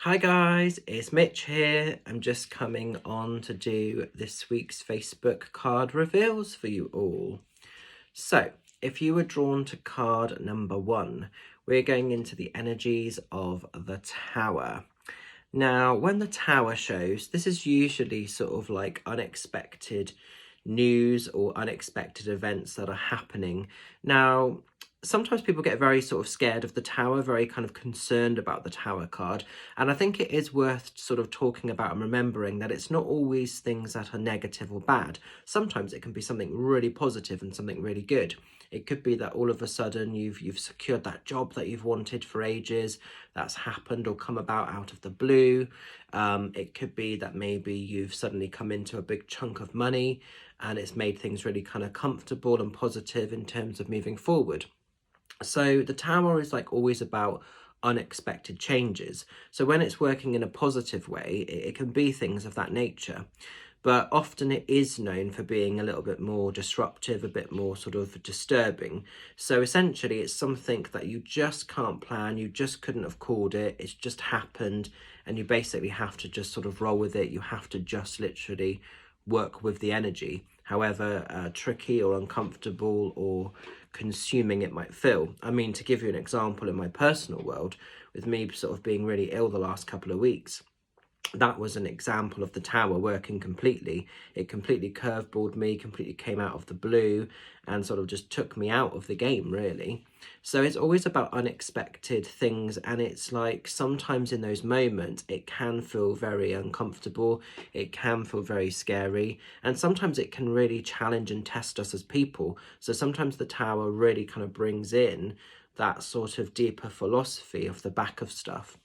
Hi guys, it's Mitch here. I'm just coming on to do this week's Facebook card reveals for you all. So, if you were drawn to card number 1, we're going into the energies of the Tower. Now, when the Tower shows, this is usually sort of like unexpected news or unexpected events that are happening. Now, sometimes people get very sort of scared of the Tower, very kind of concerned about the Tower card. And I think it is worth sort of talking about and remembering that it's not always things that are negative or bad. Sometimes it can be something really positive and something really good. It could be that all of a sudden you've secured that job that you've wanted for ages, that's happened or come about out of the blue. It could be that maybe you've suddenly come into a big chunk of money and it's made things really kind of comfortable and positive in terms of moving forward. So the Tower is like always about unexpected changes. So when it's working in a positive way, it can be things of that nature. But often it is known for being a little bit more disruptive, a bit more sort of disturbing. So essentially it's something that you just can't plan, you just couldn't have called it, it's just happened, and you basically have to just sort of roll with it. You have to just literally work with the energy, however tricky or uncomfortable or consuming it might feel. I mean, to give you an example in my personal world, with me sort of being really ill the last couple of weeks, that was an example of the Tower working completely. It completely curveballed me, completely came out of the blue and sort of just took me out of the game, really. So it's always about unexpected things, and it's like sometimes in those moments it can feel very uncomfortable, it can feel very scary, and sometimes it can really challenge and test us as people. So sometimes the Tower really kind of brings in that sort of deeper philosophy of the back of stuff.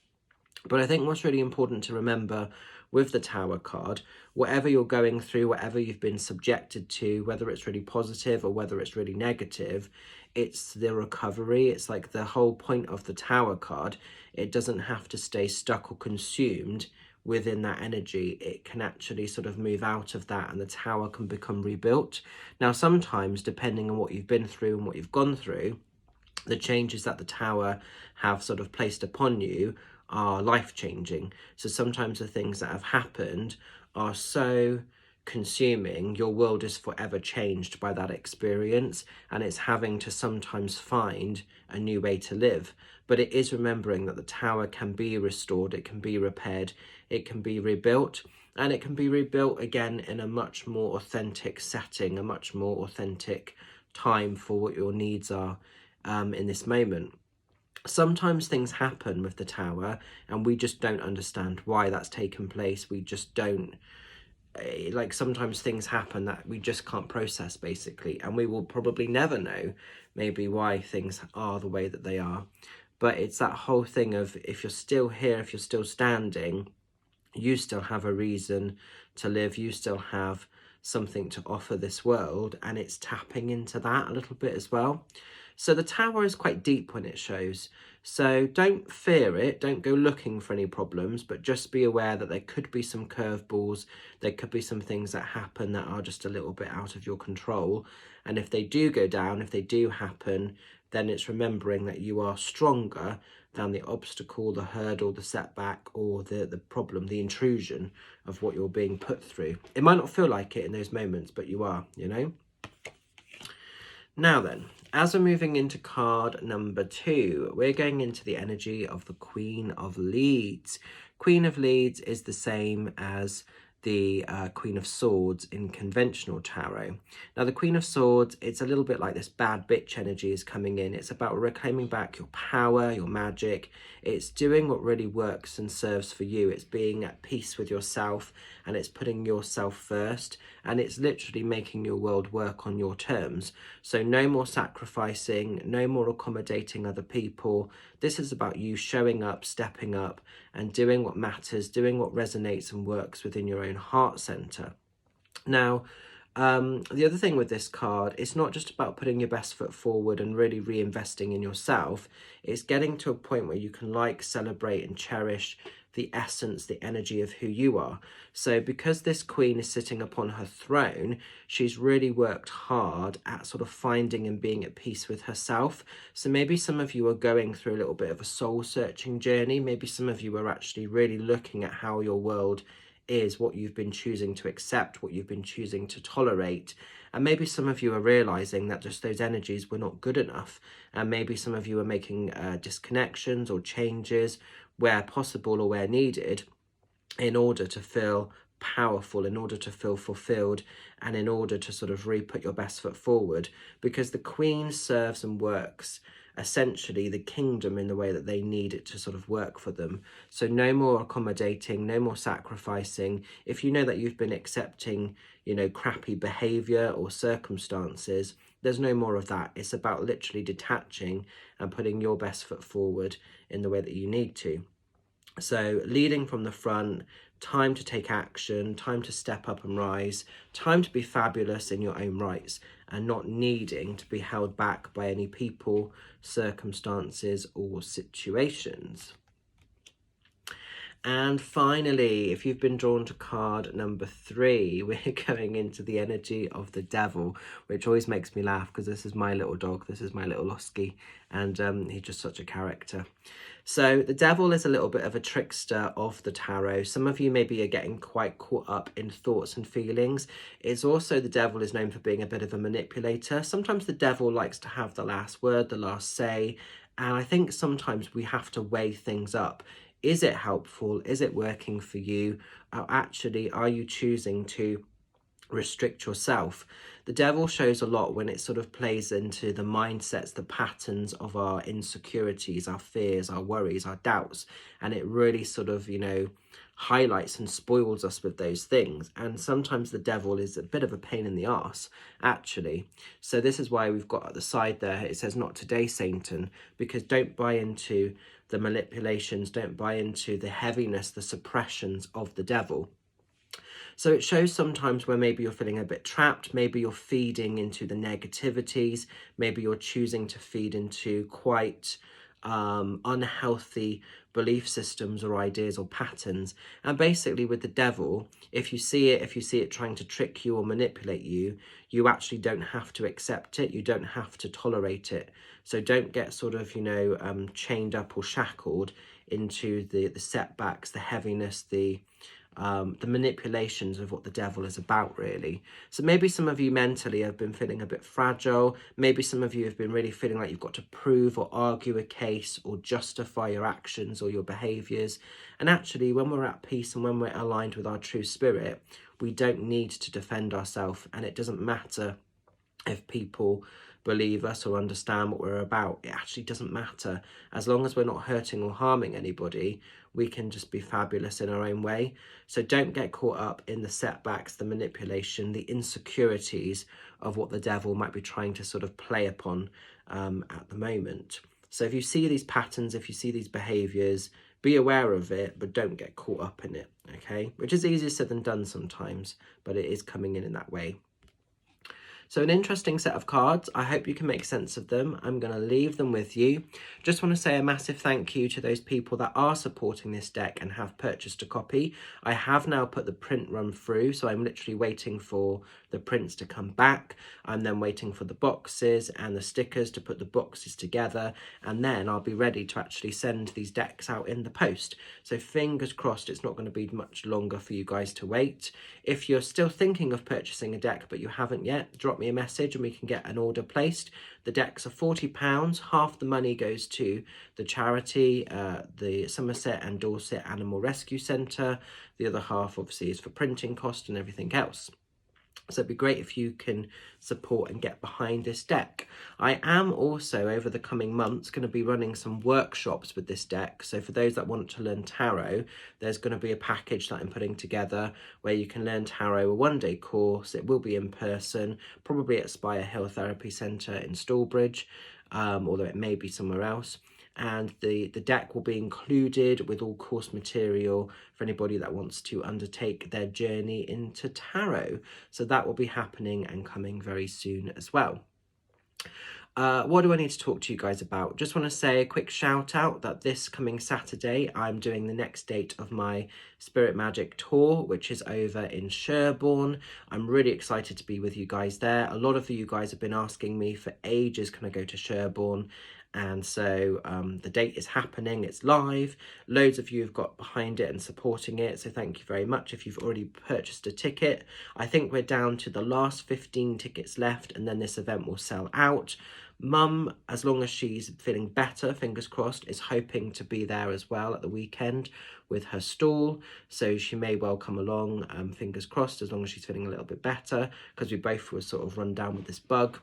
But I think what's really important to remember with the Tower card, whatever you're going through, whatever you've been subjected to, whether it's really positive or whether it's really negative, it's the recovery. It's like the whole point of the Tower card. It doesn't have to stay stuck or consumed within that energy. It can actually sort of move out of that and the Tower can become rebuilt. Now, sometimes, depending on what you've been through and what you've gone through, the changes that the Tower have sort of placed upon you are life-changing. So sometimes the things that have happened are so consuming, your world is forever changed by that experience, and it's having to sometimes find a new way to live. But it is remembering that the Tower can be restored, it can be repaired, it can be rebuilt, and it can be rebuilt again in a much more authentic setting, a much more authentic time for what your needs are in this moment. Sometimes things happen with the Tower and we just don't understand why that's taken place. We just don't, like, sometimes things happen that we just can't process, basically, and we will probably never know maybe why things are the way that they are. But it's that whole thing of, if you're still here, if you're still standing, you still have a reason to live, you still have something to offer this world, and it's tapping into that a little bit as well. So the Tower is quite deep when it shows, so don't fear it, don't go looking for any problems, but just be aware that there could be some curveballs, there could be some things that happen that are just a little bit out of your control, and if they do go down, if they do happen, then it's remembering that you are stronger than the obstacle, the hurdle, the setback, or the problem, the intrusion of what you're being put through. It might not feel like it in those moments, but you are, you know? Now then, as we're moving into card number 2, we're going into the energy of the Queen of Leads. Queen of Leads is the same as the Queen of Swords in conventional tarot. Now, the Queen of Swords, it's a little bit like this bad bitch energy is coming in. It's about reclaiming back your power, your magic. It's doing what really works and serves for you. It's being at peace with yourself, and it's putting yourself first, and it's literally making your world work on your terms. So no more sacrificing, no more accommodating other people. This is about you showing up, stepping up, and doing what matters, doing what resonates and works within your own heart center. Now, the other thing with this card, it's not just about putting your best foot forward and really reinvesting in yourself. It's getting to a point where you can like, celebrate and cherish the essence, the energy of who you are. So because this queen is sitting upon her throne, she's really worked hard at sort of finding and being at peace with herself. So maybe some of you are going through a little bit of a soul searching journey. Maybe some of you are actually really looking at how your world is, what you've been choosing to accept, what you've been choosing to tolerate. And maybe some of you are realizing that just those energies were not good enough. And maybe some of you are making disconnections or changes where possible or where needed in order to feel powerful, in order to feel fulfilled, and in order to sort of re-put your best foot forward. Because the queen serves and works essentially the kingdom in the way that they need it to sort of work for them. So no more accommodating, no more sacrificing. If you know that you've been accepting, you know, crappy behavior or circumstances, there's no more of that. It's about literally detaching and putting your best foot forward in the way that you need to. So leading from the front, time to take action, time to step up and rise, time to be fabulous in your own rights and not needing to be held back by any people, circumstances or situations. And finally, if you've been drawn to card number 3, we're going into the energy of the devil, which always makes me laugh because this is my little dog, this is my little Losky, and he's just such a character. So the devil is a little bit of a trickster of the tarot. Some of you maybe are getting quite caught up in thoughts and feelings. It's also, the devil is known for being a bit of a manipulator. Sometimes the devil likes to have the last word, the last say, and I think sometimes we have to weigh things up. Is it helpful? Is it working for you? Or actually, are you choosing to restrict yourself? The devil shows a lot when it sort of plays into the mindsets, the patterns of our insecurities, our fears, our worries, our doubts, and it really sort of, you know, highlights and spoils us with those things. And sometimes the devil is a bit of a pain in the arse, actually. So this is why we've got at the side there, it says, "Not today, Satan," because don't buy into the manipulations, don't buy into the heaviness, the suppressions of the devil. So it shows sometimes where maybe you're feeling a bit trapped, maybe you're feeding into the negativities, maybe you're choosing to feed into quite unhealthy belief systems or ideas or patterns. And basically with the devil, if you see it trying to trick you or manipulate you, you actually don't have to accept it, you don't have to tolerate it. So don't get sort of, you know, chained up or shackled into the setbacks, the heaviness, the manipulations of what the devil is about, really. So maybe some of you mentally have been feeling a bit fragile. Maybe some of you have been really feeling like you've got to prove or argue a case or justify your actions or your behaviours. And actually, when we're at peace and when we're aligned with our true spirit, we don't need to defend ourselves, and it doesn't matter if people believe us or understand what we're about. It actually doesn't matter. As long as we're not hurting or harming anybody, we can just be fabulous in our own way. So don't get caught up in the setbacks, the manipulation, the insecurities of what the devil might be trying to sort of play upon at the moment. So if you see these patterns, if you see these behaviours, be aware of it, but don't get caught up in it, okay? Which is easier said than done sometimes, but it is coming in that way. So an interesting set of cards. I hope you can make sense of them. I'm going to leave them with you. Just want to say a massive thank you to those people that are supporting this deck and have purchased a copy. I have now put the print run through, so I'm literally waiting for the prints to come back. I'm then waiting for the boxes and the stickers to put the boxes together, and then I'll be ready to actually send these decks out in the post. So fingers crossed it's not going to be much longer for you guys to wait. If you're still thinking of purchasing a deck but you haven't yet, drop me a message and we can get an order placed. The decks are £40. Half the money goes to the charity, the Somerset and Dorset Animal Rescue Centre. The other half obviously is for printing cost and everything else. So it'd be great if you can support and get behind this deck. I am also, over the coming months, going to be running some workshops with this deck. So for those that want to learn tarot, there's going to be a package that I'm putting together where you can learn tarot, a one-day course. It will be in person, probably at Spire Hill Therapy Centre in Stallbridge, although it may be somewhere else. And the deck will be included with all course material for anybody that wants to undertake their journey into tarot. So that will be happening and coming very soon as well. What do I need to talk to you guys about? Just want to say a quick shout out that this coming Saturday, I'm doing the next date of my Spirit Magic tour, which is over in Sherborne. I'm really excited to be with you guys there. A lot of you guys have been asking me for ages, can I go to Sherborne? And so the date is happening, it's live. Loads of you have got behind it and supporting it, so thank you very much if you've already purchased a ticket. I think we're down to the last 15 tickets left, and then this event will sell out. Mum, as long as she's feeling better, fingers crossed, is hoping to be there as well at the weekend with her stall, so she may well come along, fingers crossed, as long as she's feeling a little bit better, because we both were sort of run down with this bug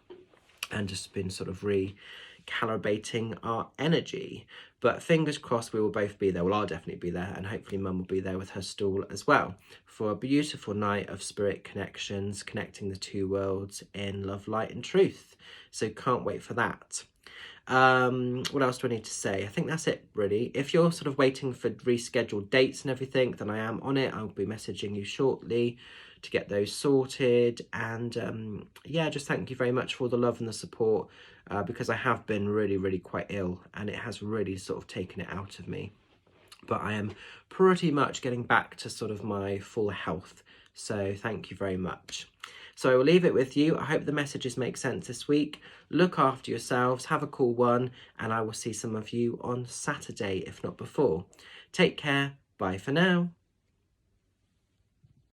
and just been sort of recalibrating our energy. But fingers crossed we will both be there. Well, I'll definitely be there, and hopefully Mum will be there with her stall as well for a beautiful night of spirit connections, connecting the two worlds in love, light and truth. So can't wait for that. What else do I need to say? I think that's it, really. If you're sort of waiting for rescheduled dates and everything, then I am on it. I'll be messaging you shortly to get those sorted. And yeah, just thank you very much for all the love and the support, because I have been really quite ill, and it has really sort of taken it out of me. But I am pretty much getting back to sort of my full health. So thank you very much. So I will leave it with you. I hope the messages make sense this week. Look after yourselves, have a cool one, and I will see some of you on Saturday, if not before. Take care. Bye for now.